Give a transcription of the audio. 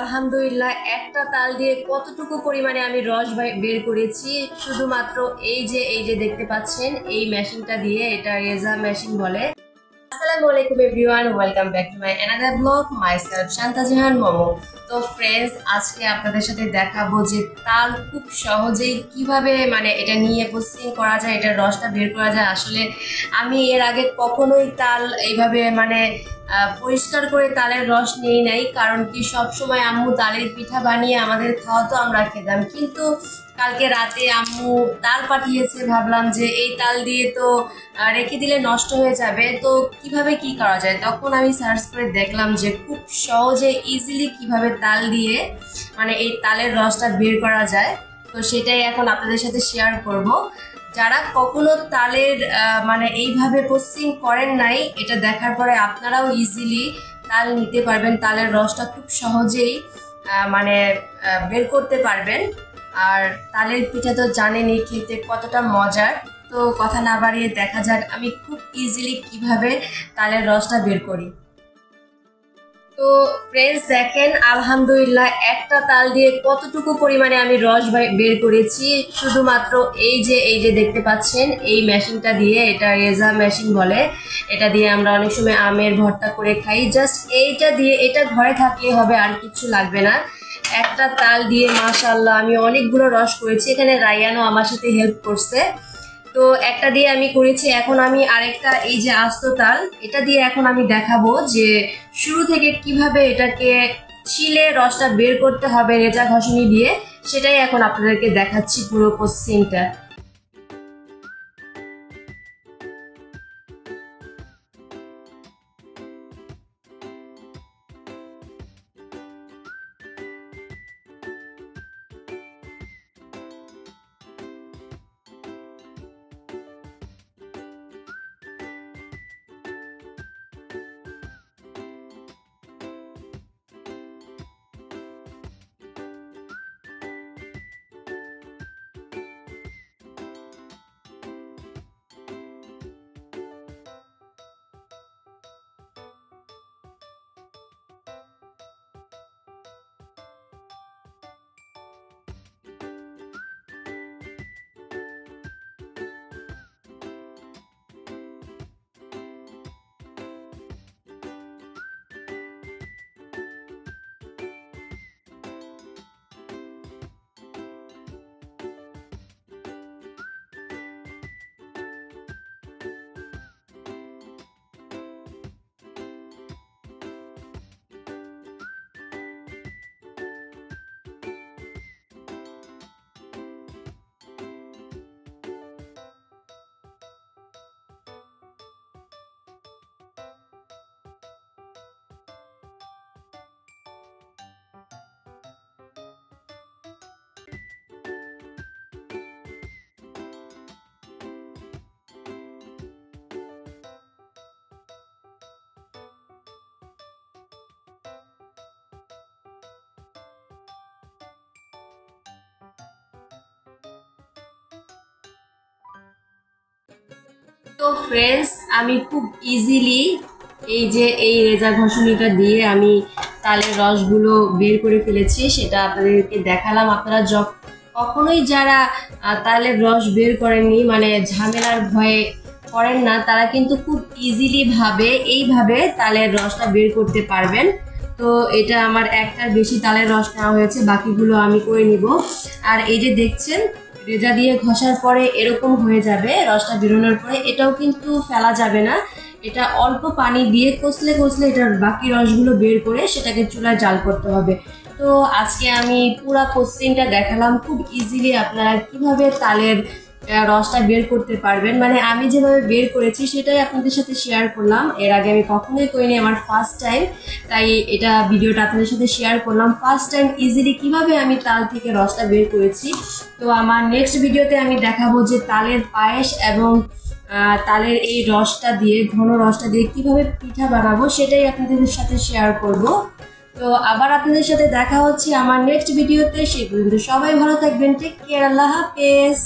আলহামদুলিল্লাহ একটা তাল দিয়ে কতটুকু পরিমাণে আমি রস বের করেছি শুধুমাত্র এই যে দেখতে পাচ্ছেন এই মেশিনটা দিয়ে, এটা রেজা মেশিন বলে। আসসালামু আলাইকুম everyone, welcome back to my another blog, myself Shanta Jahan Momo. তো ফ্রেন্ডস, আজকে আপনাদের সাথে দেখাবো যে তাল খুব সহজেই কিভাবে এটা নিয়ে প্রসেসিং করা যায়, এটার রসটা বের করা যায়। আসলে আমি এর আগে কখনোই তাল এইভাবে পরিষ্কার করে তালের রস নেই নাই, কারণ কি সব সময় আম্মু তালের পিঠা বানিয়ে আমাদের খাওয়াতো, আমরা খেতাম। কিন্তু কালকে রাতে আম্মু তাল পাঠিয়েছে, ভাবলাম যে এই তাল দিয়ে তো রেখে দিলে নষ্ট হয়ে যাবে, তো কিভাবে কি করা যায়। তখন আমি সার্চ করে দেখলাম যে খুব সহজে ইজিলি কিভাবে তাল দিয়ে এই তালের রসটা বের করা যায়। তো সেটাই এখন আপনাদের সাথে শেয়ার করব। যারা কখনো তালের এইভাবে প্রসেসিং করেন নাই, এটা দেখার পরে আপনারাও ইজিলি তাল নিতে পারবেন, তালের রসটা খুব সহজেই বের করতে পারবেন। আর তালের পিঠা তো জানেনই খেতে কতটা মজার। তো কথা না বাড়িয়ে দেখা যাক আমি খুব ইজিলি কিভাবে তালের রসটা বের করি। তো ফ্রেন্ডস দেখেন, আলহামদুলিল্লাহ একটা তাল দিয়ে কতটুকু পরিমাণে আমি রস বের করেছি শুধুমাত্র এই যে দেখতে পাচ্ছেন এই মেশিনটা দিয়ে, এটা রেজা মেশিন বলে। এটা দিয়ে আমরা অনেক সময় আমের ভর্তা করে খাই। জাস্ট এইটা দিয়ে, এটা ঘরে থাকলে হবে, আর কিছু লাগবে না। একটা তাল দিয়ে মাশাআল্লাহ আমি অনেকগুলো রস করেছি। এখানে রায়ানও আমার সাথে হেল্প করছে। তো একটা দিয়ে আমি করেছি, এখন আমি আরেকটা এই যে আস্ত তাল, এটা দিয়ে এখন আমি দেখাবো যে শুরু থেকে কিভাবে এটাকে ছিলে রসটা বের করতে হবে রেজা ঘষনি দিয়ে। সেটাই এখন আপনাদেরকে দেখাচ্ছি পুরো প্রসেসিংটা। তো ফ্রেন্ডস, আমি খুব ইজিলি এই রেজা ঘষণিটা দিয়ে আমি তালের রসগুলো বের করে ফেলেছি, সেটা আপনাদেরকে দেখালাম। আপনারা কখনোই যারা তালের রস বের করেননি, ঝামেলার ভয়ে করেন না, তারা কিন্তু খুব ইজিলি এইভাবে তালের রসটা বের করতে পারবেন। তো এটা আমার একটার বেশি তালের রস নেওয়া হয়েছে, বাকিগুলো আমি করে নিব। আর এই যে দেখছেন, রেজা দিয়ে ঘষার পরে এরকম হয়ে যাবে রসটা বেরোনোর পরে। এটাও কিন্তু ফেলা যাবে না, এটা অল্প পানি দিয়ে কষলে এটার বাকি রসগুলো বের করে সেটাকে চুলায় জাল করতে হবে। তো আজকে আমি পুরা প্রসেসিংটা দেখালাম, খুব ইজিলি আপনারা কিভাবে তালের রসটা বের করতে পারবেন। আমি যেভাবে বের করেছি সেটাই আপনাদের সাথে শেয়ার করলাম। এর আগে আমি কখনোই করিনি, আমার ফার্স্ট টাইম, তাই এটা ভিডিওটা আপনাদের সাথে শেয়ার করলাম। ফার্স্ট টাইম ইজিলি কিভাবে আমি তাল থেকে রসটা বের করেছি। তো আমার নেক্সট ভিডিওতে আমি দেখাবো যে তালের পায়েস এবং তালের এই রসটা দিয়ে, ঘন রসটা দিয়ে কিভাবে পিঠা বানাবো, সেটাই আপনাদের সাথে শেয়ার করব। তো আবার আপনাদের সাথে দেখা হচ্ছে আমার নেক্সট ভিডিওতে। সেই পর্যন্ত সবাই ভালো থাকবেন, টেক কেয়ার, আল্লাহ হাফেজ।